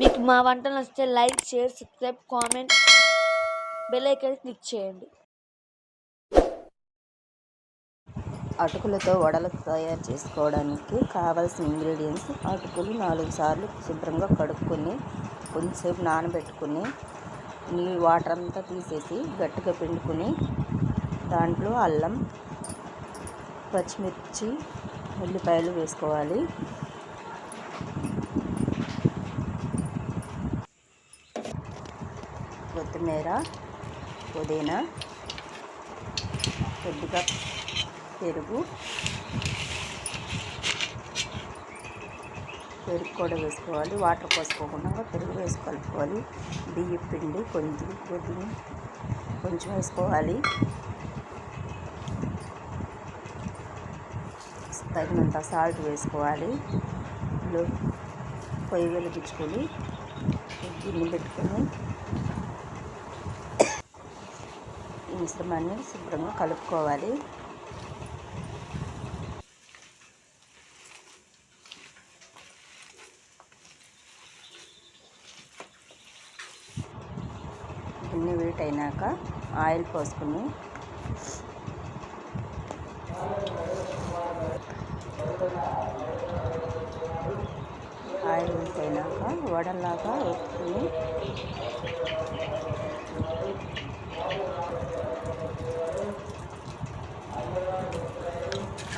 మీకు మా వంటలు నచ్చితే like, share, subscribe, comment, bell icon click చేయండి. అటుకులతో వడలు తయారు చేసుకోవడానికి కావాల్సిన ఇంగ్రీడియంట్స్: అటుకులు 4 సార్లు శుభ్రంగా కడుక్కొని కొంచెంసేపు నానబెట్టుకుని వాటర్ అంతా తీసేసి గట్టిగా పిండుకుని దాంట్లో అల్లం, పచ్చిమిర్చి, ఉల్లిపాయలు వేసుకోవాలి. కొత్తిమీర, పుదీనా, కొద్దిగా పెరుగు కూడా వేసుకోవాలి. వాటర్ పోసుకోకుండా పెరుగు వేసి కలుపుకోవాలి. బియ్యం పిండి కొంచెం వేసుకోవాలి. తగినంత సాల్ట్ వేసుకోవాలి. పొయ్యి వెలిగించుకొని గిన్నె పెట్టుకొని ఈ మిశ్రమాన్ని శుభ్రంగా కలుపుకోవాలి. గిన్నె వేటైనాక ఆయిల్ పోసుకుని ఆయిల్ వేటైనాక వడలాగా వేసుకుని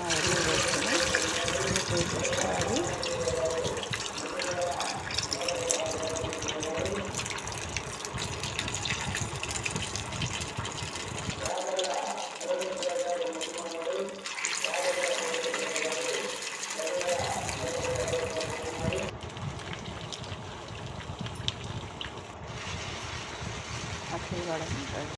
ఆయిల్ వేసుకుని వేసుకోవాలి. అట్లా కూడా ఉంటుంది.